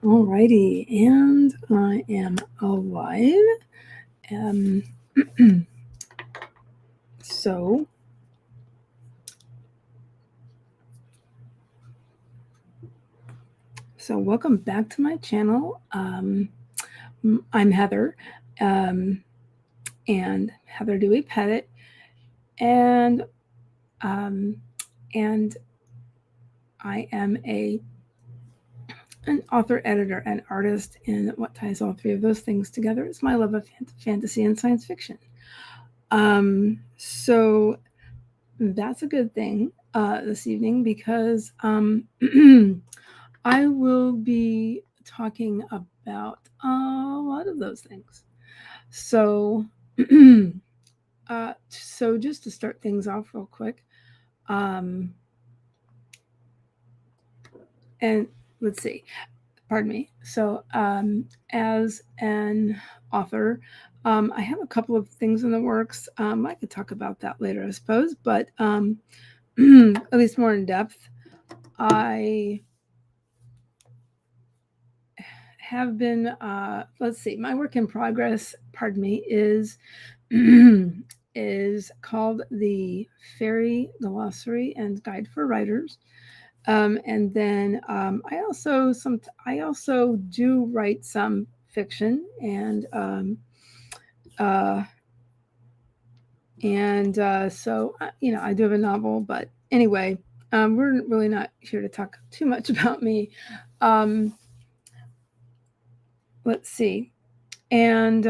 Alrighty, and I am alive. So welcome back to my channel. I'm Heather, and Heather Dewey Pettit, and I am an author, editor, and artist, and what ties all three of those things together is my love of fantasy and science fiction. So that's a good thing this evening because I will be talking about a lot of those things. So, so just to start things off real quick, and let's see, pardon me. So, as an author, I have a couple of things in the works. I could talk about that later, I suppose, but at least more in depth. I have been, let's see, my work in progress, pardon me, is is called the Fairy Glossary and Guide for Writers. And then I also do write some fiction and so I do have a novel, but anyway, we're really not here to talk too much about me. Let's see, and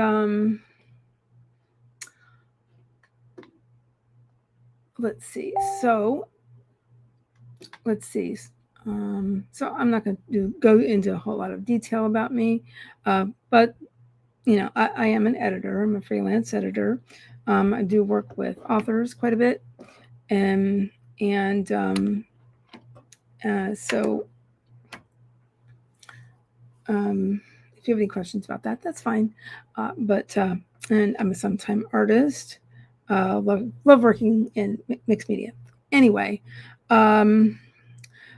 let's see. So let's see. So I'm not going to go into a whole lot of detail about me, but I am an editor. I'm a freelance editor. I do work with authors quite a bit, and so if you have any questions about that, that's fine. And I'm a sometime artist. Love working in mixed media. Anyway,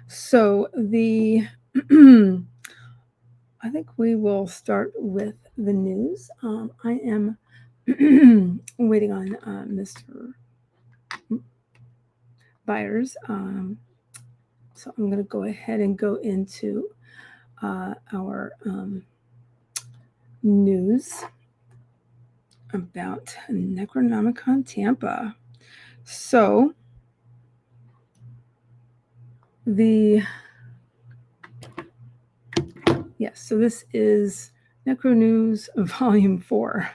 so the I think we will start with the news. I am waiting on Mr. Byers. So I'm going to go ahead and go into our news about Necronomicon Tampa. So so this is Necro News Volume 4.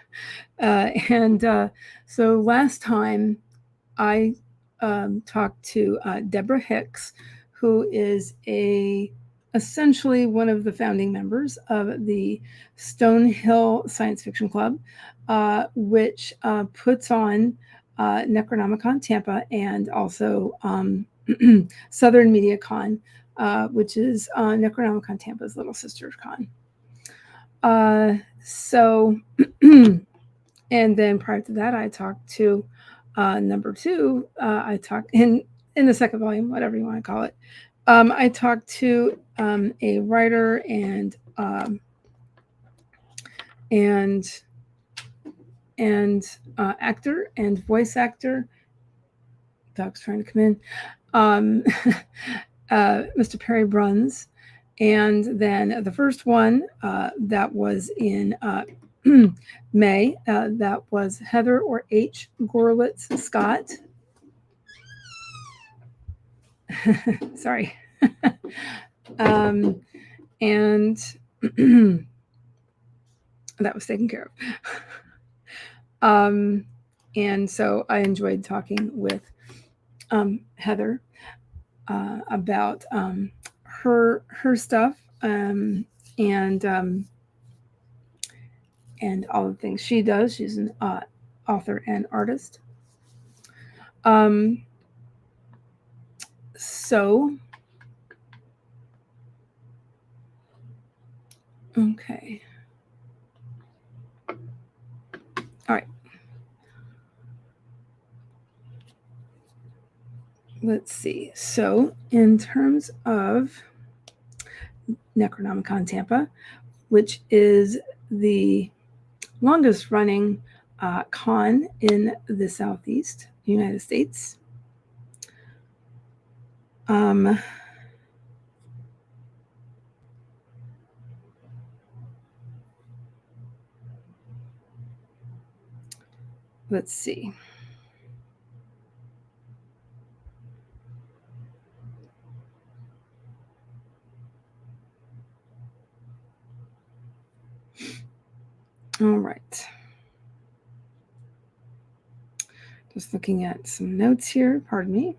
So last time I talked to Deborah Hicks, who is essentially one of the founding members of the Stonehill Science Fiction Club, which puts on Necronomicon Tampa and also Southern Media Con, which is Necronomicon Tampa's little sister con. And then prior to that, I talked to number 2. I talked in the second volume, whatever you want to call it. I talked to a writer and actor and voice actor. Dog's trying to come in. Mr. Perry Bruns. And then the first one that was in May, that was Heather or H. Gorlitz Scott. Sorry. And that was taken care of. And so I enjoyed talking with Heather about her stuff and all the things she does. She's an author and artist. So okay. All right. Let's see. So in terms of Necronomicon Tampa, which is the longest running con in the Southeast United States. Let's see. All right. Just looking at some notes here. Pardon me.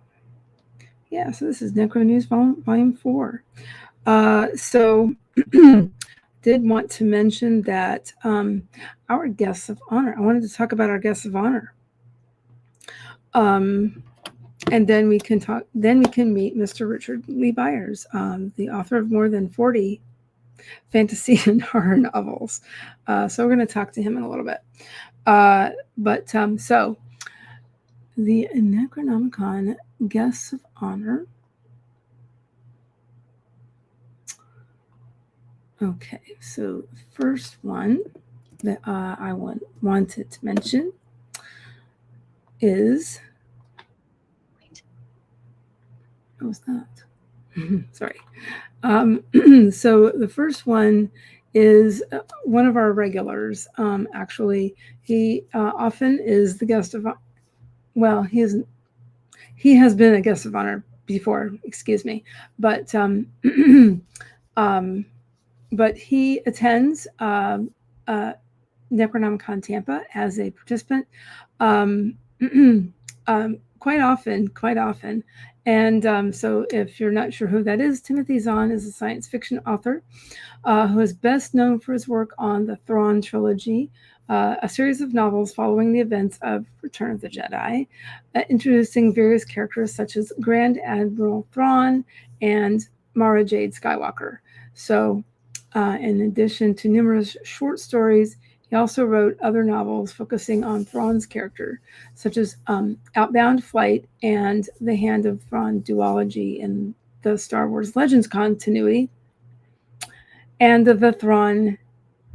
Yeah, so this is Necro News Volume 4. So did want to mention that our guests of honor, I wanted to talk about our guests of honor. And then we can meet Mr. Richard Lee Byers, the author of more than 40 fantasy and horror novels. So we're going to talk to him in a little bit. So the Necronomicon guests of honor. Okay, so the first one that I wanted to mention is, what was that? Sorry. So the first one is one of our regulars. Actually, he often is the guest of, well, he has been a guest of honor before, excuse me, but but he attends Necronomicon Tampa as a participant quite often. And so if you're not sure who that is, Timothy Zahn is a science fiction author who is best known for his work on the Thrawn trilogy, a series of novels following the events of Return of the Jedi, introducing various characters such as Grand Admiral Thrawn and Mara Jade Skywalker. So in addition to numerous short stories, he also wrote other novels focusing on Thrawn's character, such as Outbound Flight and The Hand of Thrawn duology in the Star Wars Legends continuity, and the Thrawn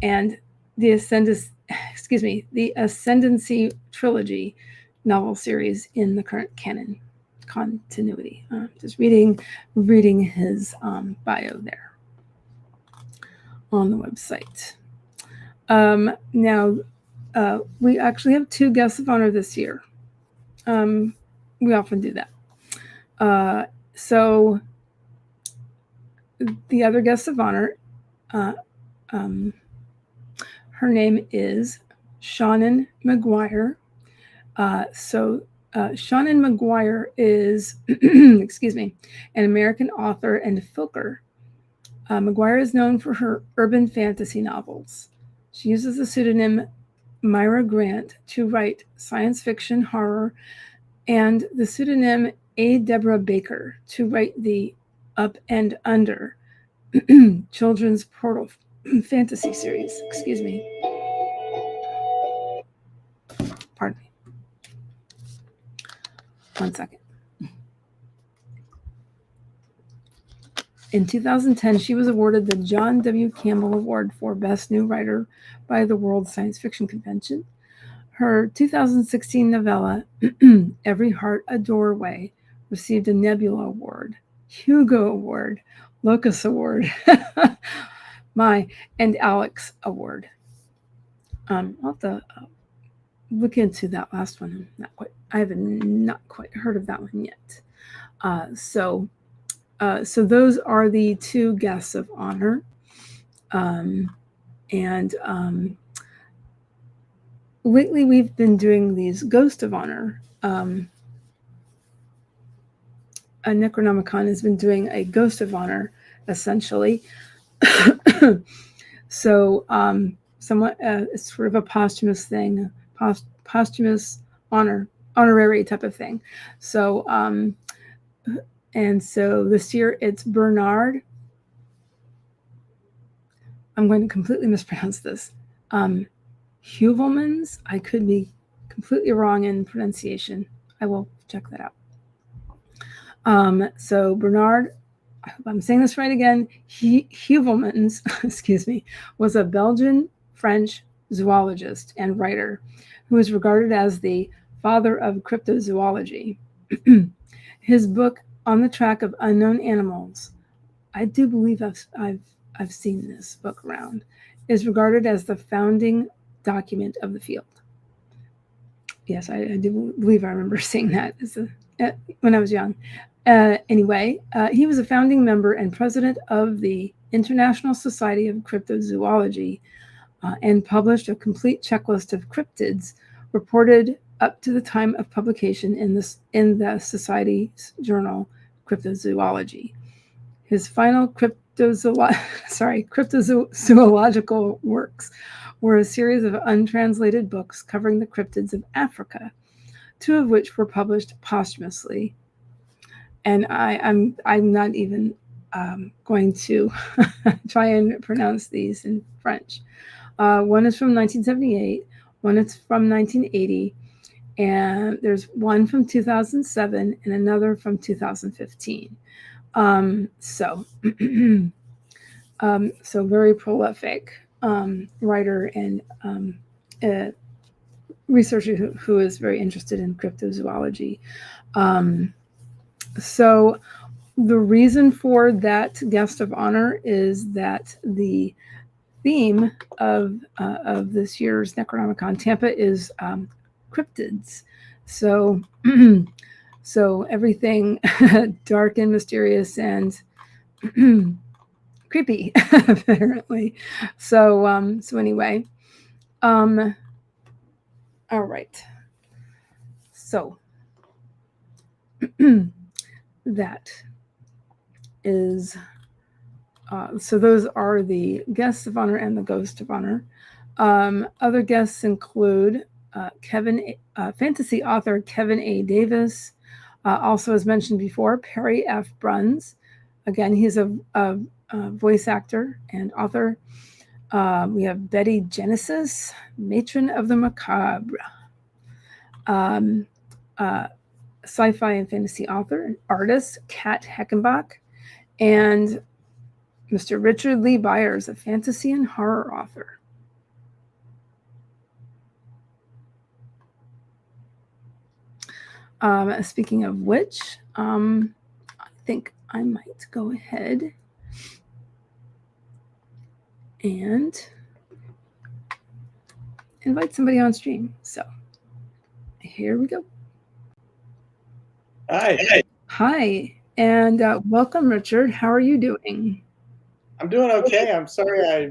and the Ascendancy trilogy novel series in the current canon continuity. Just reading his bio there on the website. Now, we actually have 2 guests of honor this year. We often do that. So the other guest of honor, her name is Shannon McGuire. Shannon McGuire is, excuse me, an American author and filker. McGuire is known for her urban fantasy novels. She uses the pseudonym Myra Grant to write science fiction, horror, and the pseudonym A. Deborah Baker to write the Up and Under children's portal fantasy series. Excuse me. Pardon me. One second. In 2010, she was awarded the John W. Campbell Award for Best New Writer by the World Science Fiction Convention. Her 2016 novella, Every Heart a Doorway, received a Nebula Award, Hugo Award, Locus Award, and Alex Award. I'll have to look into that last one. I have not quite heard of that one yet. So those are the 2 guests of honor. Lately we've been doing these Ghost of Honor. Necronomicon has been doing a Ghost of Honor, essentially. So somewhat it's sort of a posthumous thing, posthumous honorary type of thing. So and so this year it's Bernard. I'm going to completely mispronounce this. Heuvelmans. I could be completely wrong in pronunciation. I will check that out. So Bernard I hope I'm saying this right again, Heuvelmans, excuse me, was a Belgian French zoologist and writer who is regarded as the father of cryptozoology. His book, On the Track of Unknown Animals, I do believe I've seen this book around, is regarded as the founding document of the field. Yes, I do believe I remember seeing that when I was young. Anyway, he was a founding member and president of the International Society of Cryptozoology and published a complete checklist of cryptids reported up to the time of publication in the Society's journal Cryptozoology. His final cryptozoological works were a series of untranslated books covering the cryptids of Africa, 2 of which were published posthumously. And I'm not even going to try and pronounce these in French. One is from 1978, one is from 1980, and there's one from 2007 and another from 2015. So very prolific writer and researcher who is very interested in cryptozoology. So the reason for that guest of honor is that the theme of this year's Necronomicon Tampa is cryptids. So so everything dark and mysterious and creepy, apparently. So anyway, all right. So that is so those are the guests of honor and the ghost of honor. Other guests include fantasy author Kevin A. Davis, also as mentioned before, Perry F. Bruns. Again, he's a voice actor and author. We have Betty Genesis, matron of the macabre, sci-fi and fantasy author and artist Kat Heckenbach, and Mr. Richard Lee Byers, a fantasy and horror author. Speaking of which, I think I might go ahead and invite somebody on stream. So here we go. Hi. Hi, and welcome, Richard. How are you doing? I'm doing okay. I'm sorry I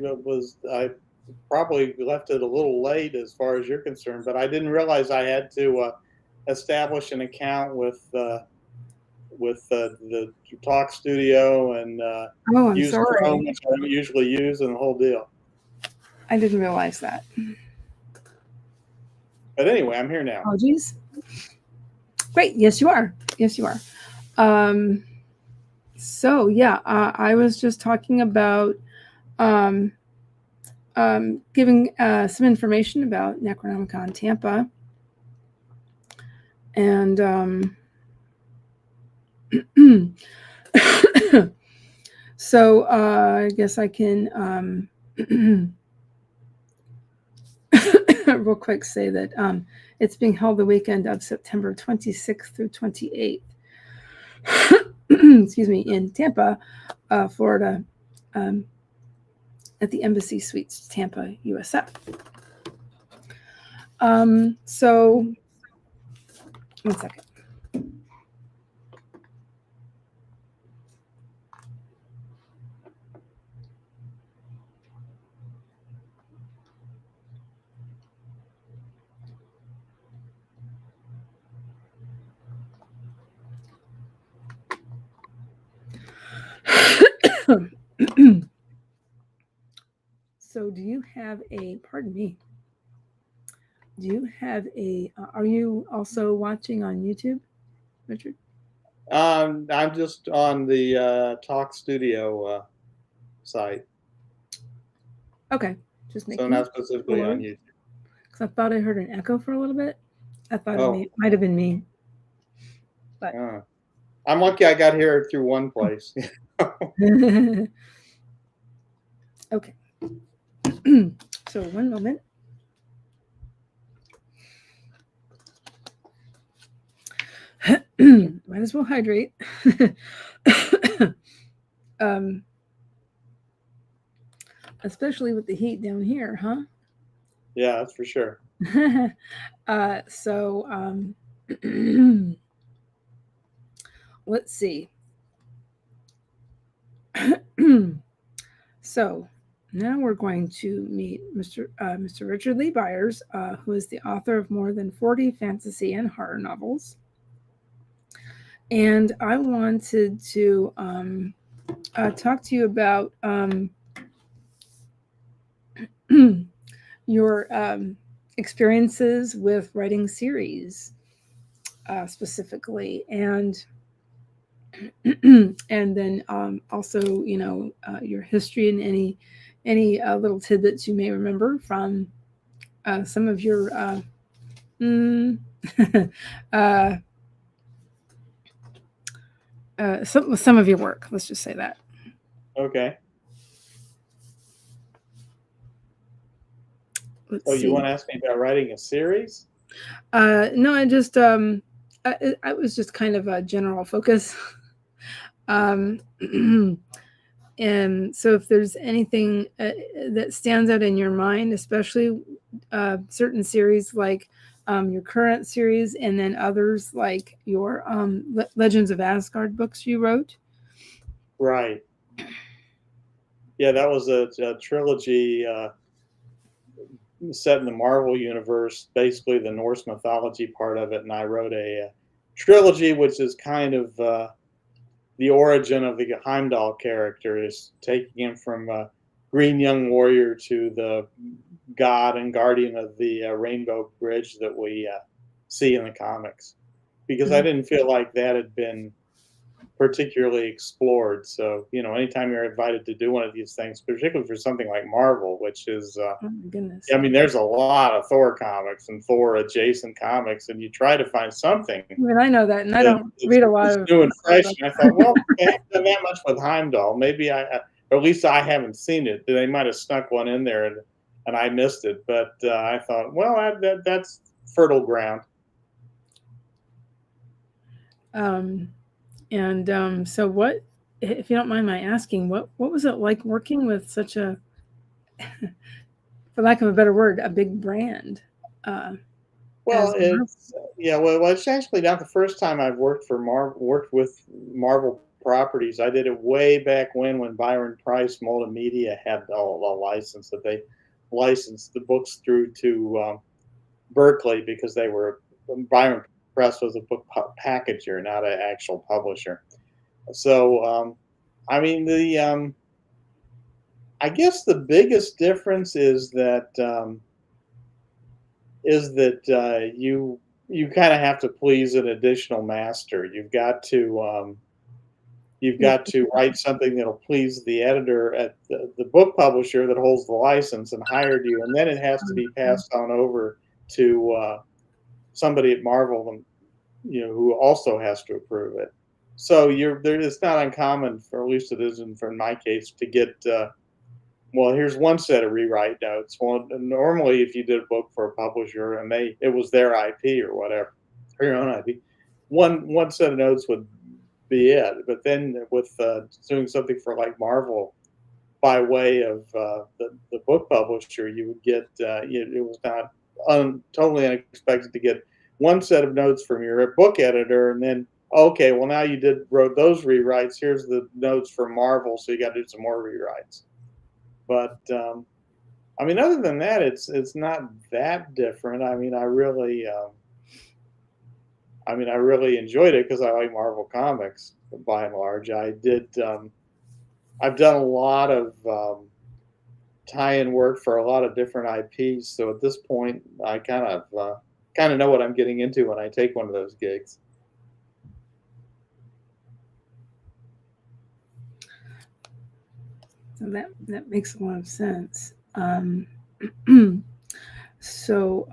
probably left it a little late as far as you're concerned, but I didn't realize I had to establish an account with the Talk Studio and use Chrome, which I don't usually use, and the whole deal. I didn't realize that. But anyway, I'm here now. Apologies. Great. Yes, you are. Yes, you are. So yeah, I was just talking about giving some information about Necronomicon Tampa, and so I guess I can real quick say that it's being held the weekend of September 26th through 28th. Excuse me, in Tampa, Florida, at the Embassy Suites, Tampa, USF. So, one second. So do you have pardon me, do you have are you also watching on YouTube, Richard? I'm just on the Talk Studio site. Okay, just making. So not specifically on YouTube. Because I thought I heard an echo for a little bit. I thought it might have been me. But I'm lucky I got here through one place. Okay. So one moment. Might as well hydrate. um, especially with the heat down here, huh? Yeah, that's for sure. So let's see. So now we're going to meet Mr. Richard Lee Byers, who is the author of more than 40 fantasy and horror novels. And I wanted to talk to you about your experiences with writing series specifically, and and then also, your history and any little tidbits you may remember from some of your uh, some of your work. Let's just say that. Okay. Let's Oh, you see. want to ask me about writing a series? No, I was just kind of a general focus. um, and so, if there's anything that stands out in your mind, especially certain series like your current series, and then others like your Legends of Asgard books you wrote. Right. Yeah, that was a trilogy set in the Marvel universe, basically the Norse mythology part of it, and I wrote a trilogy, which is kind of the origin of the Heimdall character, is taking him from Green Young Warrior to the god and guardian of the Rainbow Bridge that we see in the comics. Because I Mhm. didn't feel like that had been particularly explored. So, anytime you're invited to do one of these things, particularly for something like Marvel, which is, Oh my goodness! I mean, there's a lot of Thor comics and Thor adjacent comics, and you try to find something I mean, I know that, and I that, don't that's, read a lot that's of new and fresh. stuff. And I thought, well, they haven't done that much with Heimdall. Maybe or at least I haven't seen it. They might have snuck one in there, and I missed it. But I thought, well, that's fertile ground. Um, and so, what, if you don't mind my asking, what was it like working with such a, for lack of a better word, a big brand uh, Well, as Marvel? it's yeah. Well, it's actually not the first time I've worked with Marvel properties. I did it way back when Byron Price Multimedia had a license that they licensed the books through to Berkeley, because they were Byron Press was a book packager, not an actual publisher. So, I mean, I guess the biggest difference is that you kind of have to please an additional master. You've Yeah. got to write something that'll please the editor at the book publisher that holds the license and hired you, and then it has to be passed on over to somebody at Marvel, who also has to approve it. So you're there. It's not uncommon, for at least it isn't for in my case, to get well, here's one set of rewrite notes. Well, normally if you did a book for a publisher and it was their IP or whatever, or your own IP, one set of notes would be it. But then with doing something for like Marvel by way of the book publisher, you would get it was not totally unexpected to get one set of notes from your book editor, and then okay, well now you wrote those rewrites. Here's the notes for Marvel, so you got to do some more rewrites. But I mean, other than that, it's not that different. I really enjoyed it because I like Marvel comics by and large. I've done a lot of tie-in work for a lot of different IPs. So at this point, I kind of know what I'm getting into when I take one of those gigs. So that makes a lot of sense. So,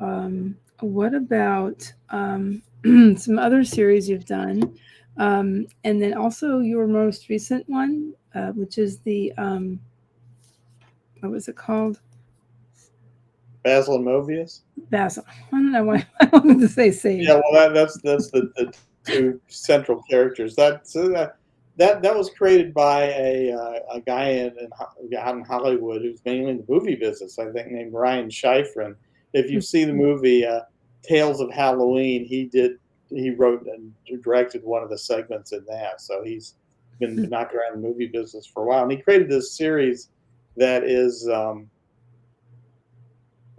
what about some other series you've done? And then also your most recent one, which is the what was it called? Basil and Moebius. Basil. I don't know why I wanted to say Sage. Yeah, well, that's the two central characters. That was created by a guy out in Hollywood who's mainly in the movie business, I think, named Ryan Schifrin. If you see the movie Tales of Halloween, he wrote and directed one of the segments in that. So he's been knocking around the movie business for a while, and he created this series that is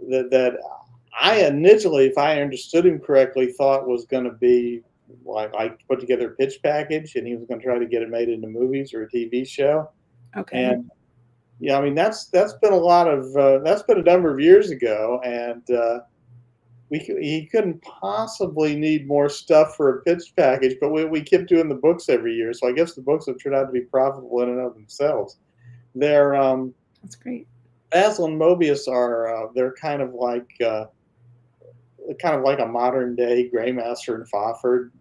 that I initially, if I understood him correctly, thought was going to be like put together a pitch package, and he was going to try to get it made into movies or a TV show. Okay. And yeah, I mean that's been a lot of that's been a number of years ago, and he couldn't possibly need more stuff for a pitch package. But we kept doing the books every year, so I guess the books have turned out to be profitable in and of themselves. They're That's great. Basil and Moebius are they're kind of like a modern day Greymaster and Fafhrd.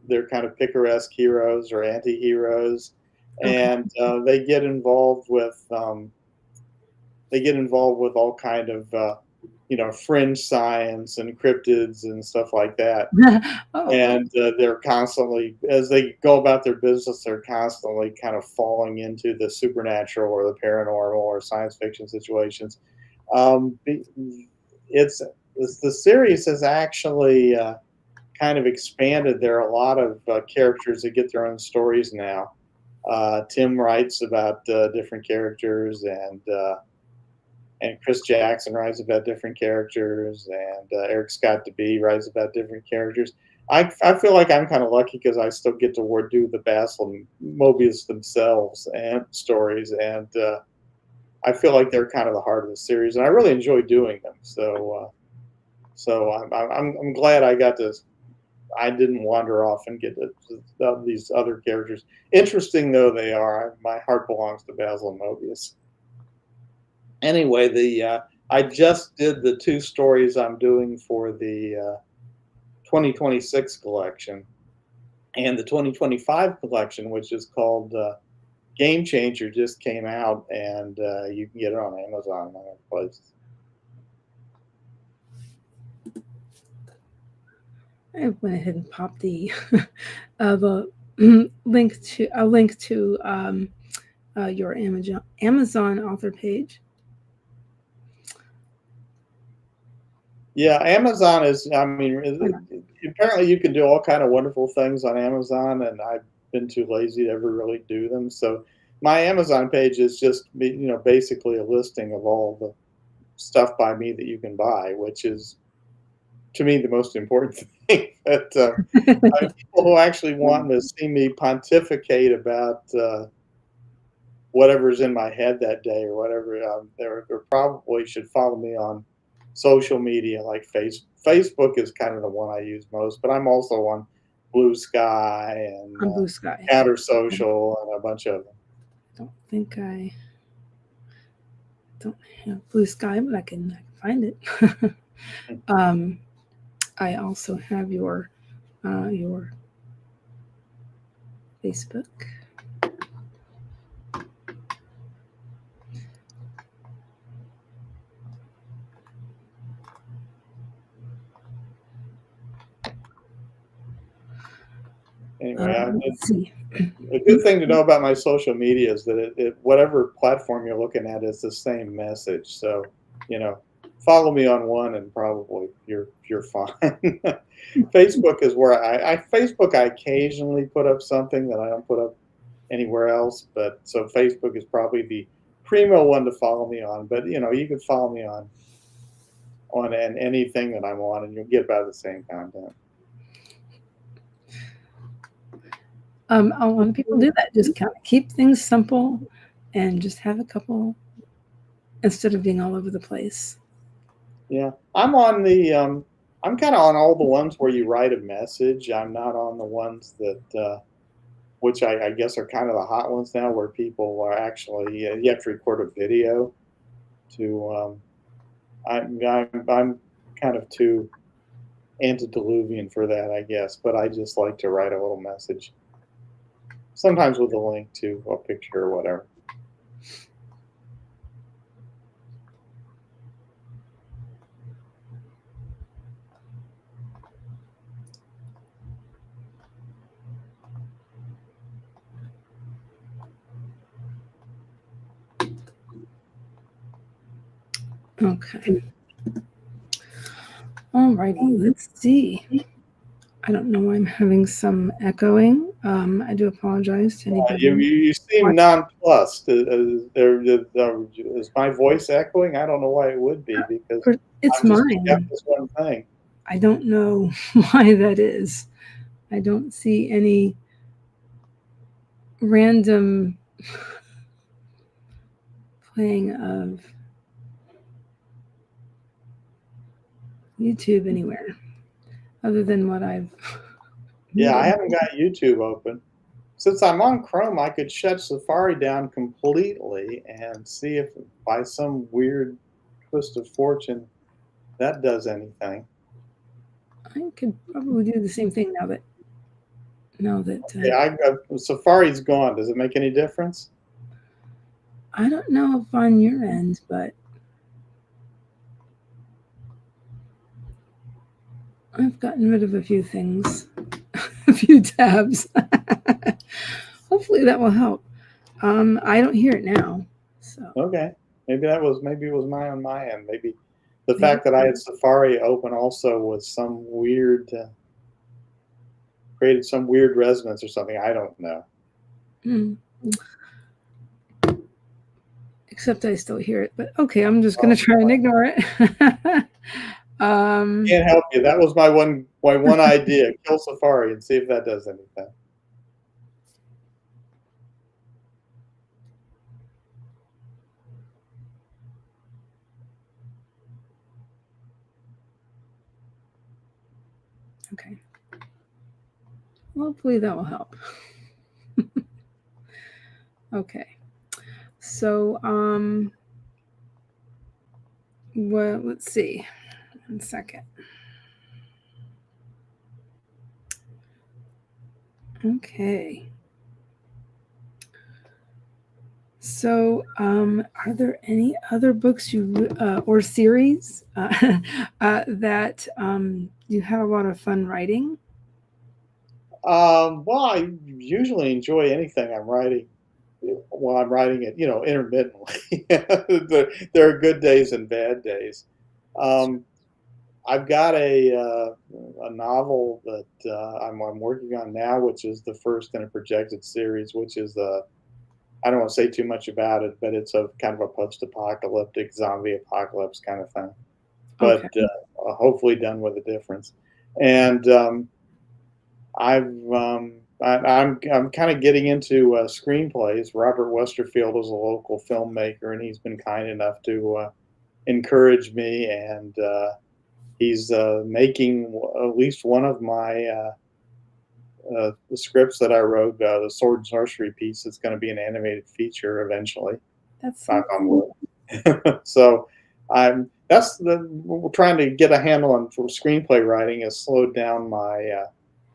They're kind of picaresque heroes or anti-heroes, Okay. and they get involved with all kind of fringe science and cryptids and stuff like that. Oh, And they're constantly, as they go about their business, they're constantly kind of falling into the supernatural or the paranormal or science fiction situations. Um, it's the series has actually kind of expanded. There are a lot of characters that get their own stories now. Tim writes about different characters, and Chris Jackson writes about different characters, and Eric Scott DeBee writes about different characters. I feel like I'm kind of lucky because I still get to do the Basil and Moebius themselves and stories, and I feel like they're kind of the heart of the series, and I really enjoy doing them. So I'm glad I didn't wander off and get these other characters. Interesting though they are, my heart belongs to Basil and Moebius. Anyway, I just did the two stories I'm doing for the 2026 collection, and the 2025 collection, which is called Game Changer, just came out, and you can get it on Amazon and other places. I went ahead and popped the link to your Amazon author page. Yeah, Amazon is. I mean, apparently you can do all kind of wonderful things on Amazon, and I've been too lazy to ever really do them. So my Amazon page is just basically a listing of all the stuff by me that you can buy, which is to me the most important thing. But people who actually want to see me pontificate about whatever's in my head that day or whatever, they probably should follow me on social media like Facebook is kind of the one I use most, but I'm also on Blue Sky and On Blue Sky. Counter Social and a bunch of them. I don't think I don't have Blue Sky, but I can find it. I also have your Facebook. Anyway, Let's see. a good thing to know about my social media is that whatever platform you're looking at is the same message. So, follow me on one and probably you're fine. Facebook is where Facebook I occasionally put up something that I don't put up anywhere else, but so Facebook is probably the primo one to follow me on. But you can follow me on anything that I'm on, and you'll get about the same content. A lot of people do that. Just kind of keep things simple, and just have a couple instead of being all over the place. Yeah, I'm on the I'm kind of on all the ones where you write a message. I'm not on the ones that which I guess are kind of the hot ones now, where people are actually you have to record a video to. I'm kind of too antediluvian for that, I guess, but I just like to write a little message. sometimes with a link to a picture or whatever. Okay. All righty, let's see. I don't know why I'm having some echoing. I do apologize to anybody. You seem nonplussed. Is my voice echoing? I don't know why it would be, because It's I'm just mine. got this one thing. I don't know why that is. I don't see any random playing of YouTube anywhere other than what I've. Yeah, I haven't got YouTube open. Since I'm on Chrome, I could shut Safari down completely and see if by some weird twist of fortune that does anything. I could probably do the same thing now that. Yeah, Safari's gone. Does it make any difference? I don't know if on your end, but I've gotten rid of a few things, a few tabs. Hopefully that will help. I don't hear it now. So Okay, maybe it was mine on my end. Maybe the fact that I had Safari open also was some weird created some weird resonance or something. I don't know. Except I still hear it, but okay, I'm just going to try and ignore it. Can't help you. That was my one idea. Kill Safari and see if that does anything. Okay. Hopefully that will help. Okay. So, well, let's see. 1 second. Okay. So, are there any other books you or series that you have a lot of fun writing? Well, I usually enjoy anything I'm writing while I'm writing it, intermittently. There are good days and bad days. I've got a novel that I'm working on now, which is the first in a projected series, which is I don't want to say too much about it, but it's a kind of a post-apocalyptic zombie apocalypse kind of thing, but Okay. hopefully done with a difference. And I'm kind of getting into screenplays. Robert Westerfield is a local filmmaker, and he's been kind enough to encourage me, and he's making at least one of my the scripts that I wrote, the sword and sorcery piece. It's going to be an animated feature eventually. That's so cool. So we're trying to get a handle on for screenplay writing has slowed down my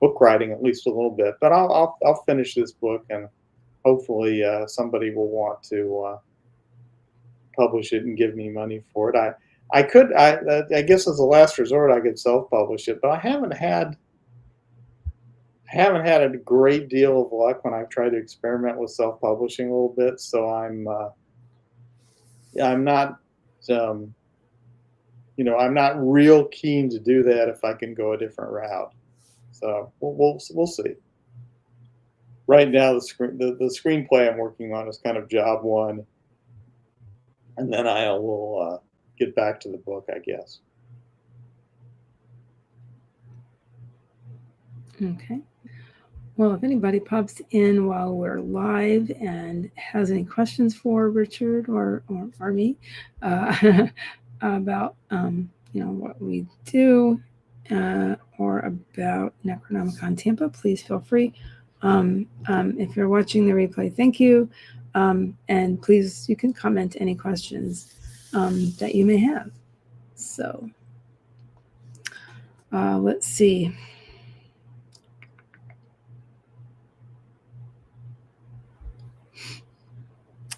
book writing at least a little bit, but I'll finish this book, and hopefully somebody will want to publish it and give me money for it. I guess as a last resort I could self-publish it, but I haven't had a great deal of luck when I've tried to experiment with self-publishing a little bit. So I'm not I'm not real keen to do that if I can go a different route. So we'll see. Right now, the screenplay I'm working on is kind of job one, and then I will get back to the book, I guess. Okay. Well, if anybody pops in while we're live and has any questions for Richard or me about what we do or about Necronomicon Tampa, please feel free. If you're watching the replay, thank you, and please you can comment any questions that you may have. So let's see.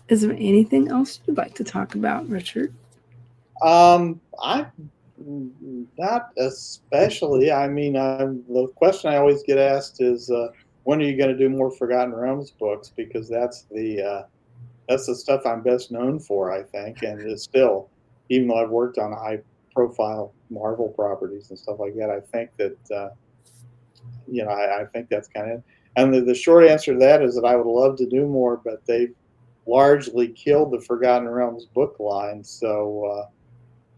Is there anything else you'd like to talk about, Richard? I not especially. I mean, the question I always get asked is, when are you going to do more Forgotten Realms books? Because that's the stuff I'm best known for, I think, and it's still, even though I've worked on high-profile Marvel properties and stuff like that, I think that I think that's kind of. And the short answer to that is that I would love to do more, but they've largely killed the Forgotten Realms book line. So,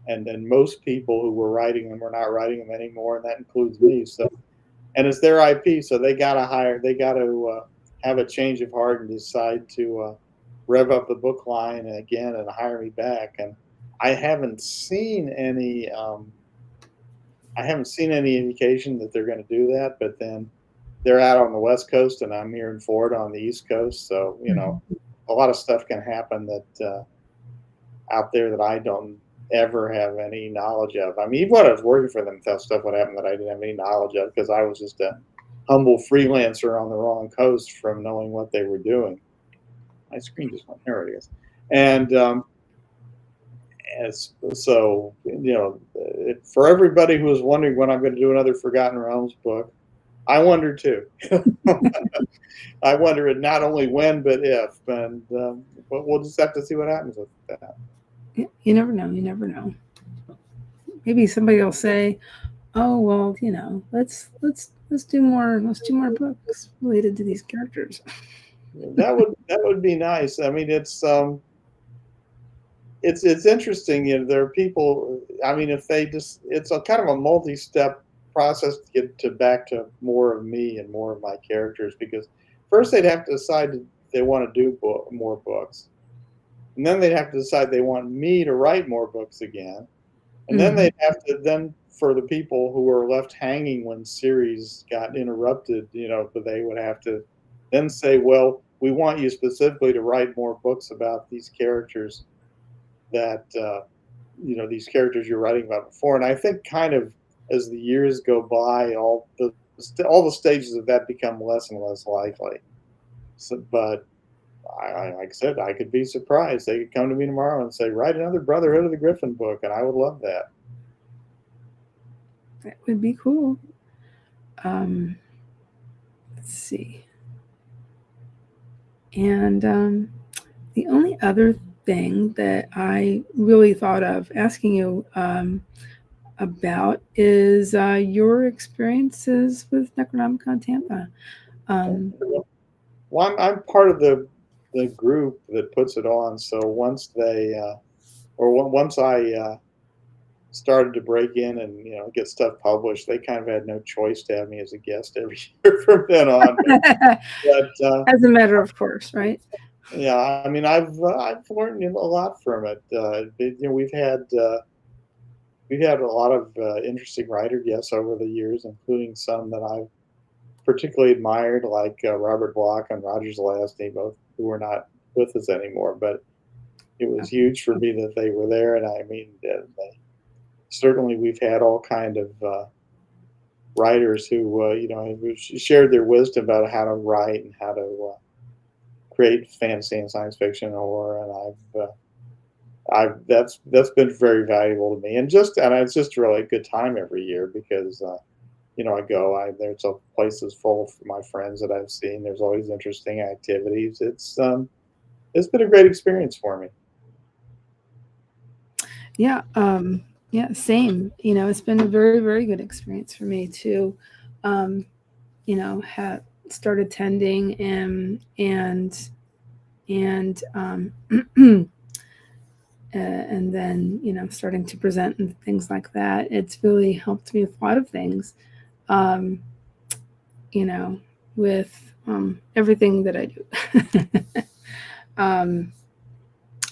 and most people who were writing them are not writing them anymore, and that includes me. So, and it's their IP, so they got to have a change of heart and decide to rev up the book line again and hire me back. And I haven't seen any. I haven't seen any indication that they're going to do that, but then they're out on the West Coast and I'm here in Florida on the East Coast. So, a lot of stuff can happen that out there that I don't ever have any knowledge of. I mean, even when I was working for them, stuff would happen that I didn't have any knowledge of because I was just a humble freelancer on the wrong coast from knowing what they were doing. My screen just went, here it is. And so, for everybody who is wondering when I'm going to do another Forgotten Realms book, I wonder too. I wonder not only when, but if. And but we'll just have to see what happens with that. You never know. You never know. Maybe somebody will say, "Oh well, let's do more. Let's do more books related to these characters." That would be nice. I mean, it's interesting. There are people. I mean, if they just, it's a kind of a multi-step process to get back to more of me and more of my characters, because first they'd have to decide they want to do more books, and then they'd have to decide they want me to write more books again, and then they'd have to for the people who were left hanging when series got interrupted, but they would have to then say, well, we want you specifically to write more books about these characters that these characters you're writing about before. And I think kind of as the years go by, all the stages of that become less and less likely. So, but like I said, I could be surprised. They could come to me tomorrow and say, write another Brotherhood of the Griffin book, and I would love that. That would be cool. Let's see. And the only other thing that I really thought of asking you about is your experiences with Necronomicon Tampa. Well, I'm part of the group that puts it on. So once I started to break in and get stuff published, they kind of had no choice to have me as a guest every year from then on. But as a matter of course, right? Yeah, I mean, I've learned a lot from it. We've had a lot of interesting writer guests over the years, including some that I've particularly admired, like Robert Block and Roger Zelazny, both who are not with us anymore. But it was huge for me that they were there, and I mean, certainly we've had all kind of writers who shared their wisdom about how to write and how to create fantasy and science fiction horror, and that's been very valuable to me, and it's just really a good time every year because there's a places full of my friends that I've seen. There's always interesting activities. It's been a great experience for me. Yeah, same. It's been a very, very good experience for me too. Have start attending and and then starting to present and things like that. It's really helped me with a lot of things. With everything that I do.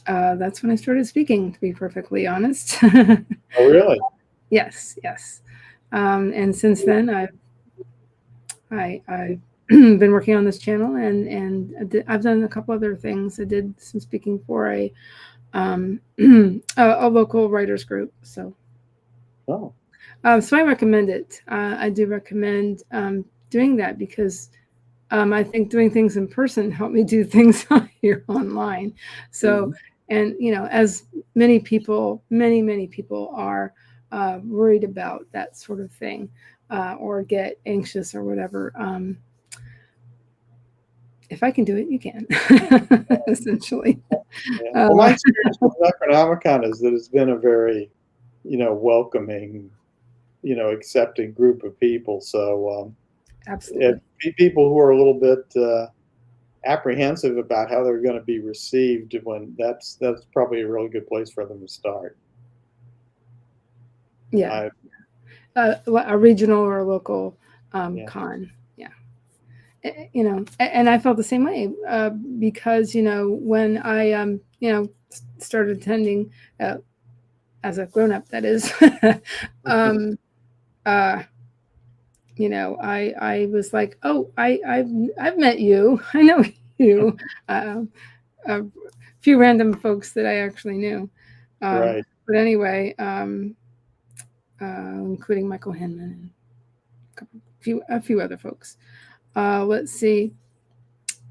That's when I started speaking, to be perfectly honest. Oh, really? Yes. And since then, I've been working on this channel, and I've done a couple other things. I did some speaking for a local writers group. So, so I recommend it. I do recommend doing that because I think doing things in person helped me do things here online. So, Mhm. and as many people are worried about that sort of thing, or get anxious or whatever. If I can do it, you can. Essentially. Yeah. Well, Uh, my experience with Necronomicon is that it's been a very, welcoming, accepting group of people. So, Absolutely. people who are a little bit apprehensive about how they're going to be received, when that's probably a really good place for them to start. Yeah. I A regional or a local Yeah. con. Yeah. And I felt the same way, because when I started attending, uh, as a grown up, that is. um, uh, I was like, oh, I've met you. I know you. Uh, a few random folks that I actually knew. Right. But anyway, including Michael Hinman and a few other folks. Let's see.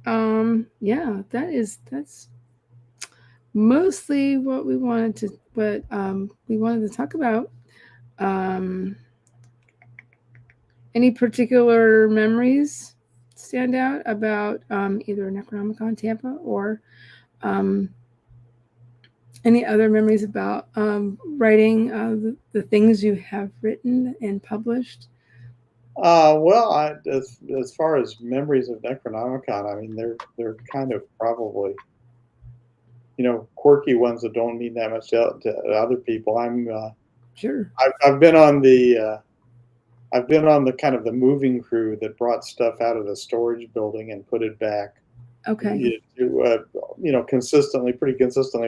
Yeah, that's mostly what we wanted to talk about. Um, any particular memories stand out about either Necronomicon Tampa, or um, any other memories about writing the things you have written and published? Well, as far as memories of Necronomicon, I mean, they're kind of probably, quirky ones that don't mean that much to other people. Sure. I've been on the kind of the moving crew that brought stuff out of the storage building and put it back, Okay. pretty consistently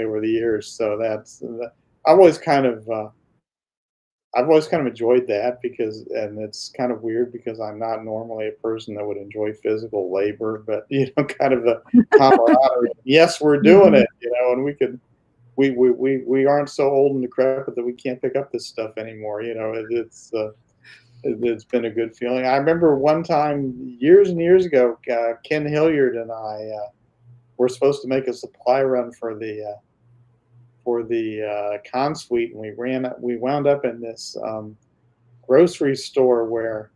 over the years. So I've always kind of I've always kind of enjoyed that, and it's kind of weird because I'm not normally a person that would enjoy physical labor, but kind of the camaraderie. Yes, we're doing Mhm. it, and we aren't so old and decrepit that we can't pick up this stuff anymore. It's been a good feeling. I remember one time years and years ago, Ken Hilliard and I were supposed to make a supply run for the con suite, and we wound up in this grocery store where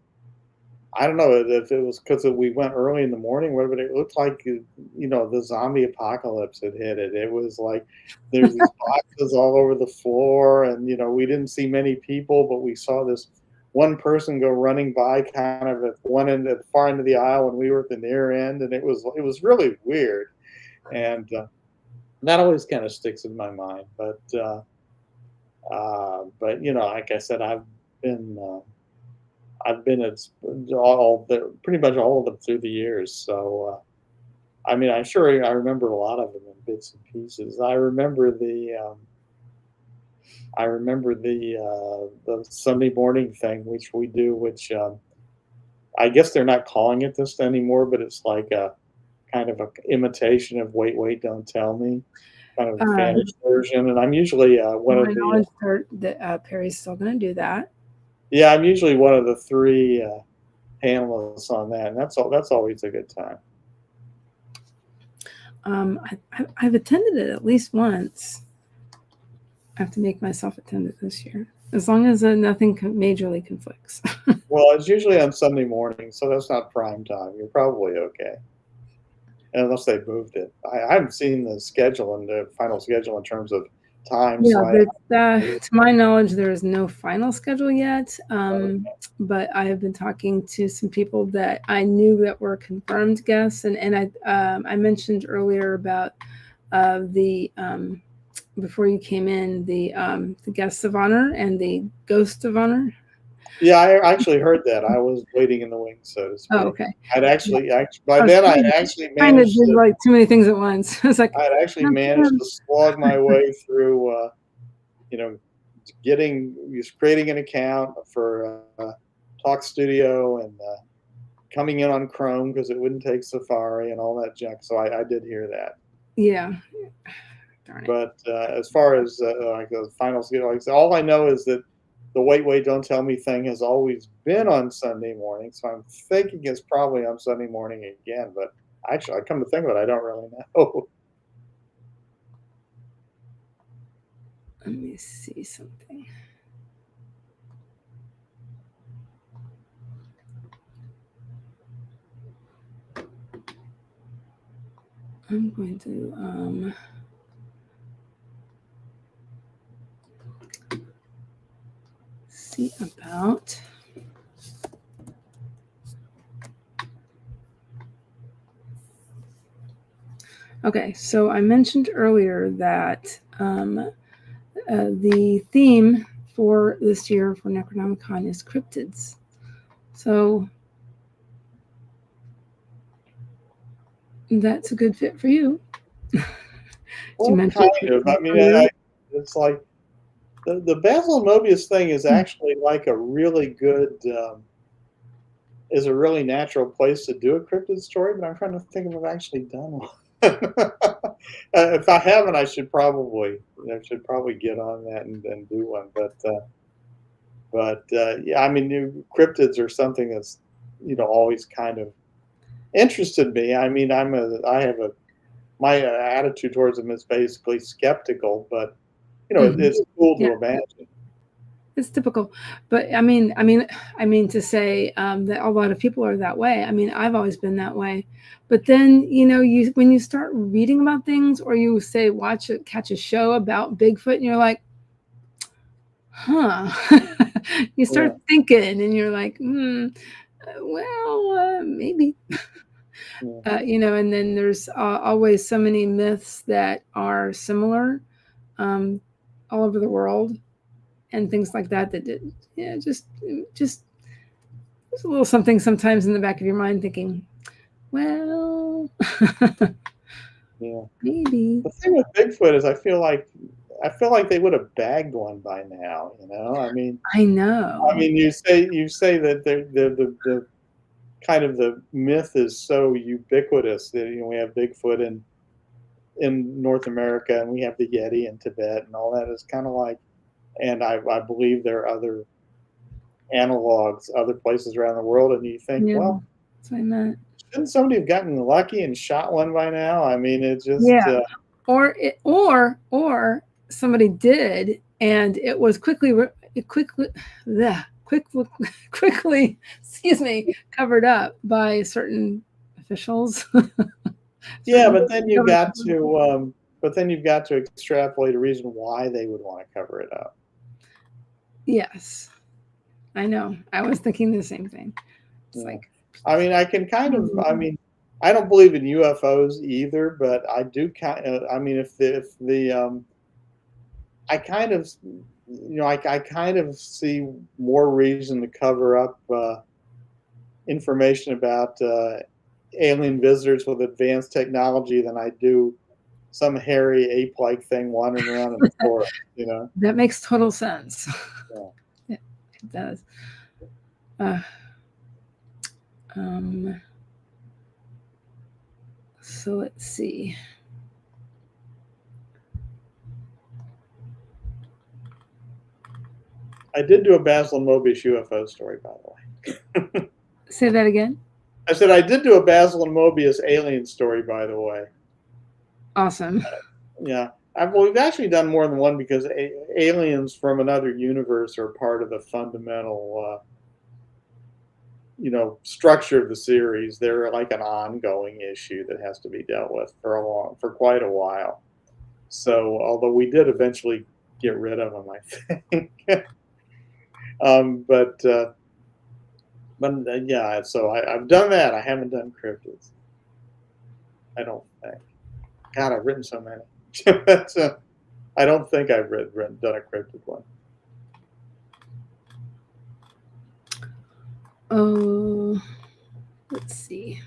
I don't know if it was because we went early in the morning, whatever. But it looked like the zombie apocalypse had hit it. It was like there's these boxes all over the floor, and we didn't see many people, but we saw this one person go running by, kind of at one end, at the far end of the aisle, and we were at the near end, and it was really weird, and that always kind of sticks in my mind. But like I said, been. I've been at pretty much all of them through the years. So I mean, I'm sure I remember a lot of them in bits and pieces. I remember the Sunday morning thing, which we do, which I guess they're not calling it this anymore, but it's like a kind of a imitation of Wait, Wait, Don't Tell Me, kind of a Uh, Spanish version. And I'm usually to my knowledge, that Perry's still going to do that. yeah, I'm usually one of the three panelists on that, and that's always a good time. I've attended it at least once. I have to make myself attend it this year, as long as nothing majorly conflicts. Well, it's usually on Sunday morning, so that's not prime time. You're probably okay, unless they moved it. I haven't seen the schedule and the final schedule in terms of time, Yeah, so to my knowledge, there is no final schedule yet. But I have been talking to some people that I knew that were confirmed guests, and I mentioned earlier about the before you came in, the guests of honor and the ghost of honor. yeah, I actually heard that. I was waiting in the wings, so to Oh, speak. okay. Actually by I was then trying to do like too many things at once. It's like, I had actually managed to slog my way through, you know, just creating an account for Talk Studio, and coming in on Chrome because it wouldn't take Safari and all that junk. So I did hear that. yeah, darn it. But as far as like the finals, like I said, all I know is that the Wait, Don't Tell Me thing has always been on Sunday morning, so I'm thinking it's probably on Sunday morning again. But actually, I come to think of it, I don't really know. Let me see something. I'm going to see about. Okay, so I mentioned earlier that the theme for this year for Necronomicon is cryptids. So that's a good fit for you. Well, kind of. I mean, it's like the Basil and Moebius thing is actually like a really good, is a really natural place to do a cryptid story. But I'm trying to think if I've actually done one. If I haven't, I should probably get on that and do one. But yeah, I mean, cryptids are something that's always kind of interested me. I mean, my attitude towards them is basically skeptical, but it's cool to imagine. It's typical, but I mean to say that a lot of people are that way. I mean, I've always been that way, but then when you start reading about things, or you say catch a show about Bigfoot, and you're like, huh? You start thinking, and you're like, well, maybe. And then there's always so many myths that are similar all over the world, and things like that just there's a little something sometimes in the back of your mind thinking, well, maybe. The thing with Bigfoot is I feel like they would have bagged one by now. I mean, I know. You say that the kind of the myth is so ubiquitous that we have Bigfoot in North America, and we have the Yeti in Tibet, and all that is kind of like, and I believe there are other analogs other places around the world, and you think, well, that's what I meant. Shouldn't somebody have gotten lucky and shot one by now? I mean, it just or somebody did, and it was quickly covered up by certain officials. Yeah, but then you've got to extrapolate a reason why they would want to cover it up. Yes, I know. I was thinking the same thing. It's like, I mean, I can kind of. I mean, I don't believe in UFOs either, but I do kind of. I mean, I kind of, I kind of see more reason to cover up information about alien visitors with advanced technology than I do some hairy ape-like thing wandering around in the forest. That makes total sense. Yeah. It does. So let's see. I did do a Basil and Moebius UFO story, by the way. Say that again. I said I did do a Basil and Moebius alien story, by the way. Awesome. Yeah. We've actually done more than one because aliens from another universe are part of the fundamental, structure of the series. They're like an ongoing issue that has to be dealt with for quite a while. So, although we did eventually get rid of them, I think. But yeah, so I've done that. I haven't done cryptids. I don't think. God, I've written so many. I don't think I've done a cryptid one. Oh, let's see.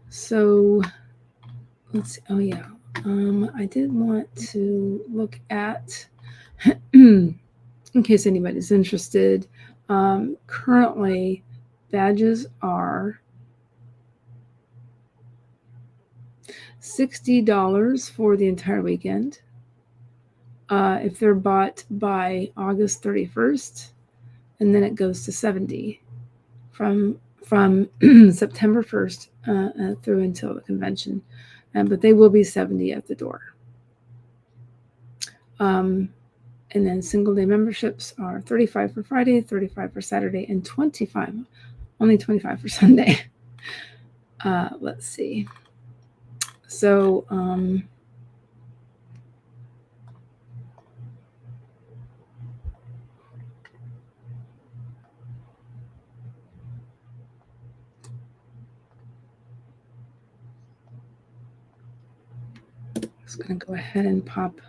So let's see. Oh yeah. I did want to look at, in case anybody's interested, currently badges are $60 for the entire weekend. if they're bought by August 31st, and then it goes to 70 from September 1st through until the convention. But they will be 70 at the door. And then single day memberships are 35 for Friday, 35 for Saturday, and 25, only 25 for Sunday. Let's see. So, I'm just going to go ahead and pop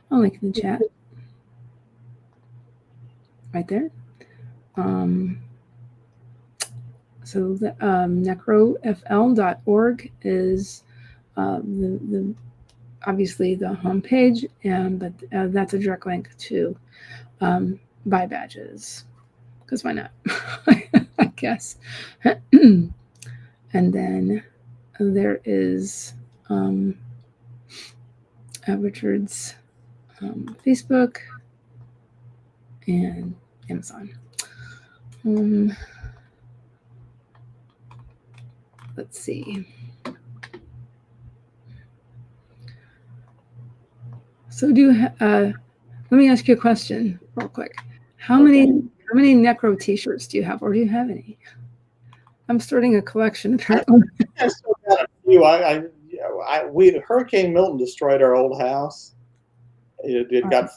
a link in the chat right there. So the necrofl.org is the obviously the homepage, but that's a direct link to buy badges, because why not? I guess. And then there is Richard's Facebook and Amazon. Let's see. So let me ask you a question real quick. How many Necro T-shirts do you have, or do you have any? I'm starting a collection apparently. I still got a few. Hurricane Milton destroyed our old house. The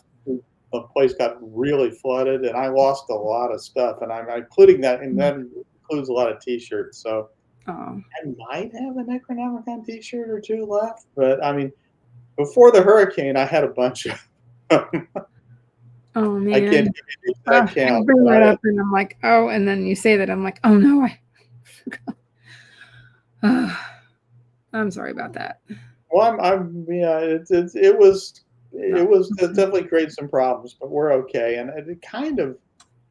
place got really flooded, and I lost a lot of stuff. And I'm including that, and that includes a lot of T-shirts. So I might have a Necronomicon T-shirt or two left, but I mean, before the hurricane, I had a bunch of them. Oh man! I can't give you the exact count. I bring that up, and I'm like, oh, and then you say that, I'm like, oh no, I forgot. I'm sorry about that. Well, it was definitely created some problems, but we're okay, and it kind of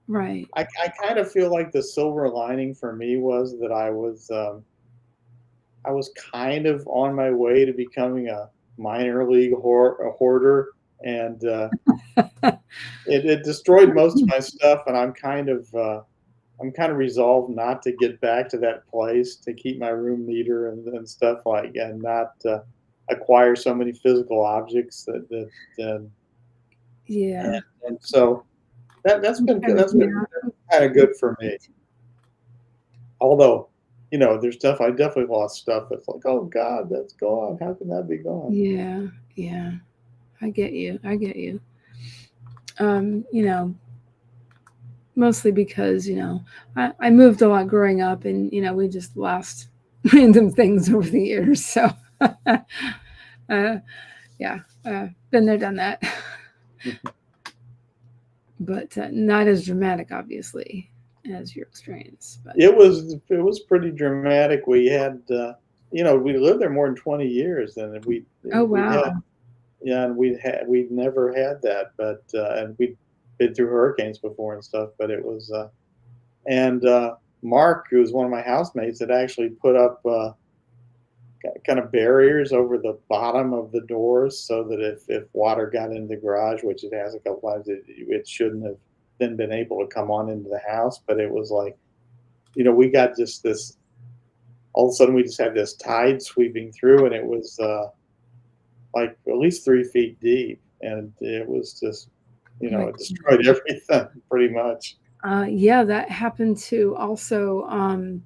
right. I kind of feel like the silver lining for me was that I was kind of on my way to becoming a minor league hoarder, and it destroyed most of my stuff, and I'm kind of resolved not to get back to that place, to keep my room neater and stuff like, and not acquire so many physical objects that yeah. And so that's been kind of good for me. Although, there's I definitely lost stuff that's like, oh God, that's gone. How can that be gone? Yeah. I get you. Mostly because, I moved a lot growing up, and, we just lost random things over the years. So, yeah, been there, done that. But not as dramatic, obviously, as your experience. But it was pretty dramatic. We had, we lived there more than 20 years, and we. Oh wow. And we'd never had that, but and we'd been through hurricanes before and stuff, but it was and Mark, who was one of my housemates, had actually put up kind of barriers over the bottom of the doors, so that if water got into the garage, which it has a couple times, it shouldn't have then been able to come on into the house. But it was like, we got just this, all of a sudden we just had this tide sweeping through, and it was like at least 3 feet deep, and it was just, it destroyed everything pretty much. Yeah, that happened too. Also,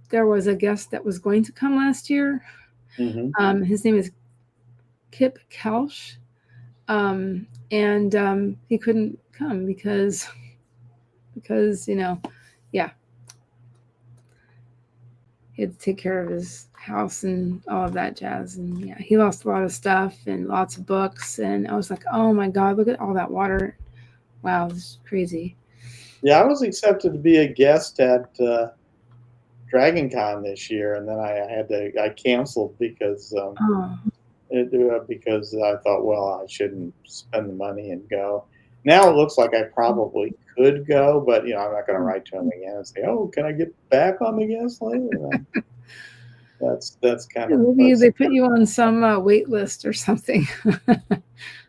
there was a guest that was going to come last year. Mm-hmm. His name is Kip Kelsch, and he couldn't come because yeah, he had to take care of his house and all of that jazz, and yeah, he lost a lot of stuff and lots of books, and I was like, oh my God, look at all that water. Wow, this is crazy. Yeah, I was accepted to be a guest at DragonCon this year, and then I canceled because because I thought, well, I shouldn't spend the money and go. Now it looks like I probably could go, but I'm not going to write to him again and say, oh, can I get back on the guest list? That's kind of, maybe they put you on some wait list or something.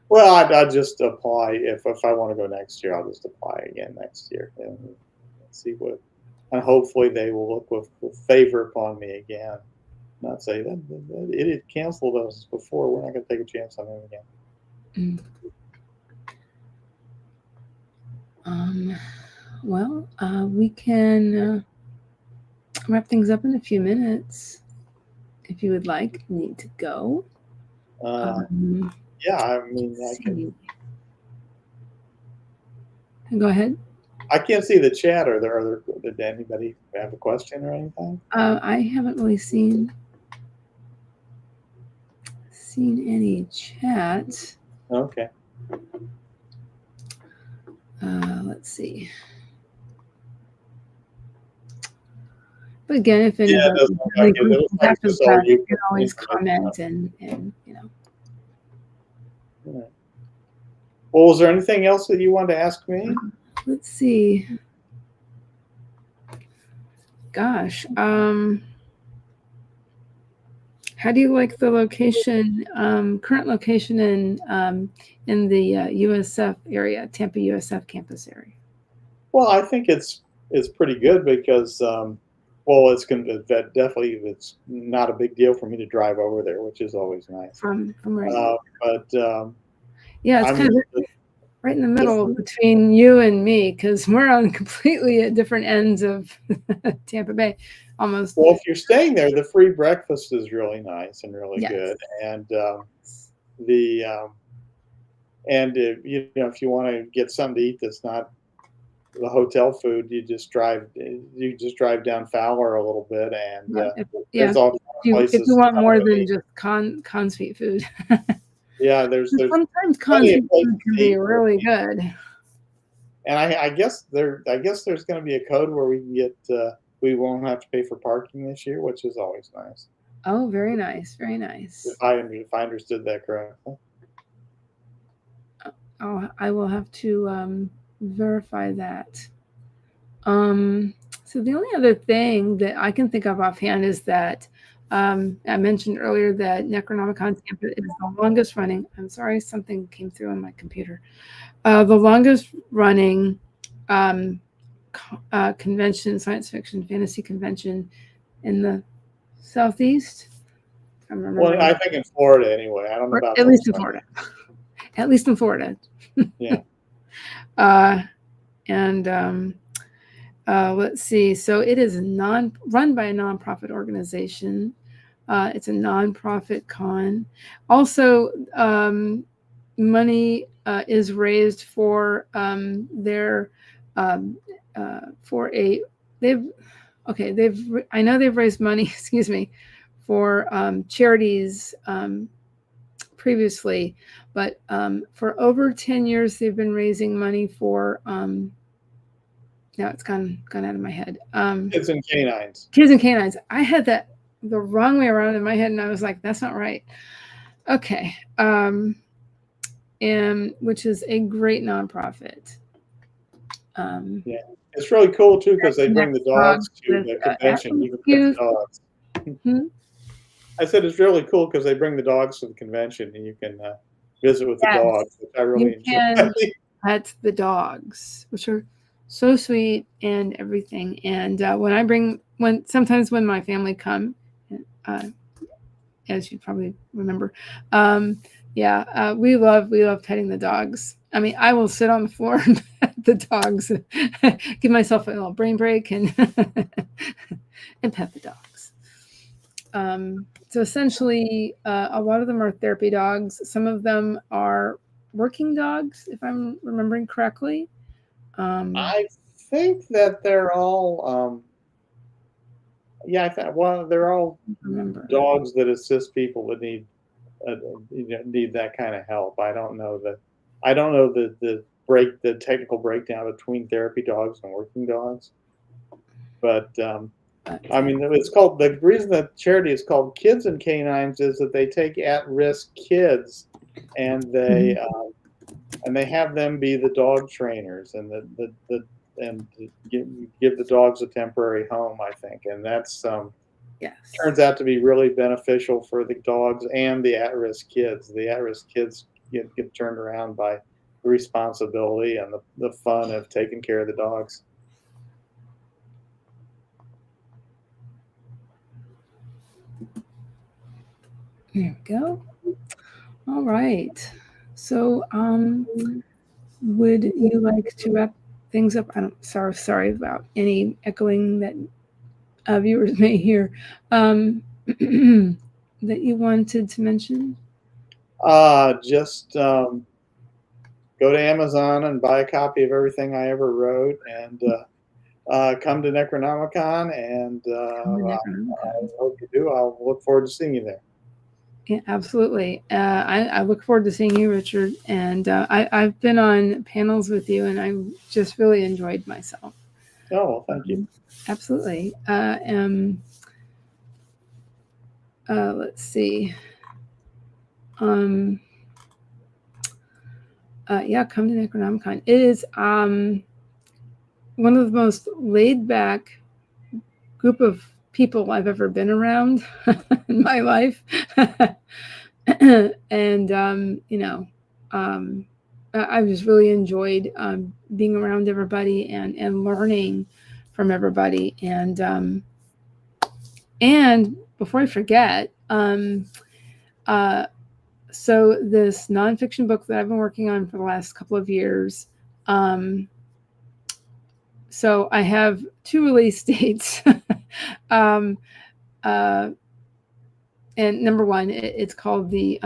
Well, I'd just apply if I want to go next year. I'll just apply again next year and see what. And hopefully they will look with favor upon me again. Not say that idiot canceled us before. We're not going to take a chance on him again. Well, we can wrap things up in a few minutes if you would like. Need to go. Yeah, I mean, I can. Go ahead. I can't see the chat. Did anybody have a question or anything? I haven't really seen any chat. Okay. Let's see. But again, if anybody you can always comment and you know. Yeah. Well, was there anything else that you wanted to ask me? Let's see. Gosh, how do you like the location, current location in the USF area, Tampa USF campus area? Well, I think it's pretty good because, well, definitely it's not a big deal for me to drive over there, which is always nice. From right. But yeah, it's kind of right in the middle between you and me because we're on completely at different ends of Tampa Bay, almost. Well, if you're staying there, the free breakfast is really nice and really good, and if you want to get something to eat that's not the hotel food, you just drive down Fowler a little bit, and there's all places. If you want more than just con suite food. Yeah, there's sometimes con suite food can be really good. And I guess there's going to be a code where we can get we won't have to pay for parking this year, which is always nice. Oh, very nice, very nice. If I understood that correctly. Oh, I will have to verify that. So the only other thing that I can think of offhand is that I mentioned earlier that Necronomicon Tampa is the longest running. I'm sorry, something came through on my computer. The longest running convention, science fiction, fantasy convention in the Southeast. Well, I think in Florida anyway. I don't know about at least in Florida. At least in Florida. Yeah. Let's see. So it is run by a nonprofit organization. It's a nonprofit con. Also, money is raised for their for a I know they've raised money. Excuse me, for charities previously, but for over 10 years they've been raising money for. Now it's gone out of my head. Kids and Canines. Kids and Canines. I had that the wrong way around in my head, and I was like, "That's not right." Okay, and which is a great nonprofit. Yeah, it's really cool too because they bring the dogs to the convention. You can pet the dogs. Hmm? I said it's really cool because they bring the dogs to the convention and you can visit with the dogs, which I really enjoy. Pet the dogs, which are so sweet and everything. And sometimes when my family come, as you probably remember, we love petting the dogs. I mean, I will sit on the floor and pet the dogs, give myself a little brain break and and pet the dogs. So essentially, a lot of them are therapy dogs. Some of them are working dogs, if I'm remembering correctly. I think that they're all, they're all dogs that assist people that need that kind of help. I don't know the technical breakdown between therapy dogs and working dogs, but I mean, the reason that charity is called Kids and Canines is that they take at-risk kids and they have them be the dog trainers and give the dogs a temporary home, I think, and that's turns out to be really beneficial for the dogs and the at-risk kids. The at-risk kids get turned around by the responsibility and the fun of taking care of the dogs. There we go. All right. So, would you like to wrap things up? Sorry about any echoing that viewers may hear. That you wanted to mention? Just go to Amazon and buy a copy of everything I ever wrote, and come to Necronomicon, and I hope you do. I'll look forward to seeing you there. Yeah, absolutely. I look forward to seeing you, Richard. And I've been on panels with you, and I just really enjoyed myself. Oh, well, thank you. Absolutely. Let's see. Yeah, come to Necronomicon. It is one of the most laid back group of people I've ever been around in my life. And I've just really enjoyed being around everybody and learning from everybody. And before I forget, so this nonfiction book that I've been working on for the last couple of years, so I have 2 release dates. And number one, it's called the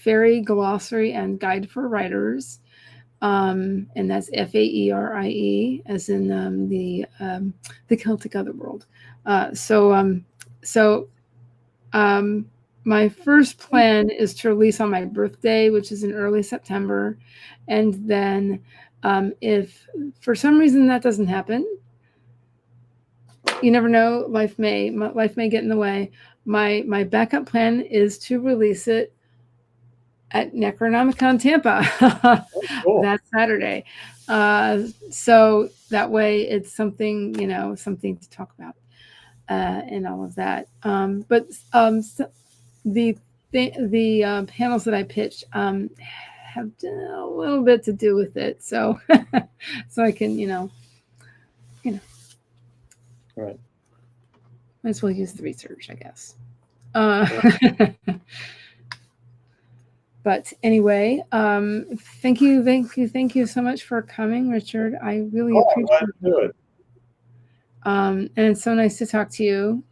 Fairy Glossary and Guide for Writers, and that's Faerie, as in the Celtic Otherworld. My first plan is to release on my birthday, which is in early September, and then if for some reason that doesn't happen, you never know, life may get in the way. My backup plan is to release it at Necronomicon Tampa. Cool. That Saturday. So that way it's something, something to talk about and all of that. But the panels that I pitched have a little bit to do with it. So so I can, Right. Might as well use the research, I guess. But anyway, thank you so much for coming, Richard. I really appreciate it. And it's so nice to talk to you.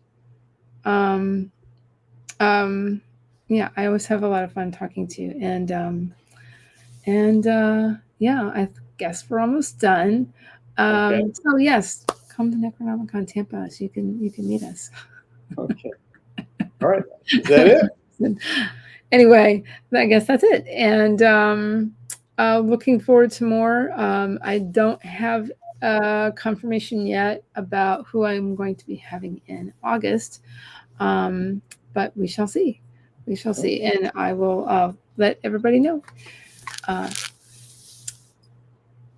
Yeah, I always have a lot of fun talking to you. And yeah, I guess we're almost done. So yes, come to Necronomicon Tampa so you can meet us. Okay. All right. Is that it? Anyway, I guess that's it. And looking forward to more. I don't have confirmation yet about who I'm going to be having in August, but we shall see. We shall see, and I will let everybody know.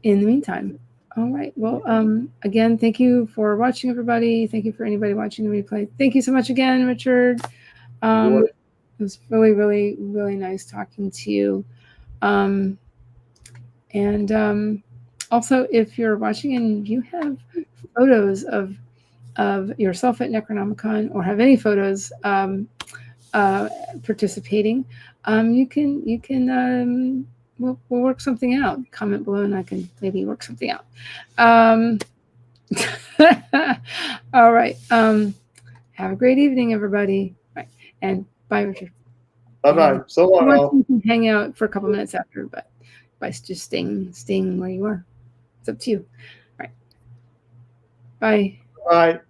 In the meantime. All right. Well, again, thank you for watching, everybody. Thank you for anybody watching the replay. Thank you so much again, Richard. It was really, really, really nice talking to you. And also, if you're watching and you have photos of yourself at Necronomicon or have any photos participating, you can we'll work something out. Comment below and I can maybe work something out. All right. Have a great evening, everybody. Right. And bye, Richard. Bye-bye. So long. You can hang out for a couple minutes after, but by just staying where you are. It's up to you. All right. Bye. Bye.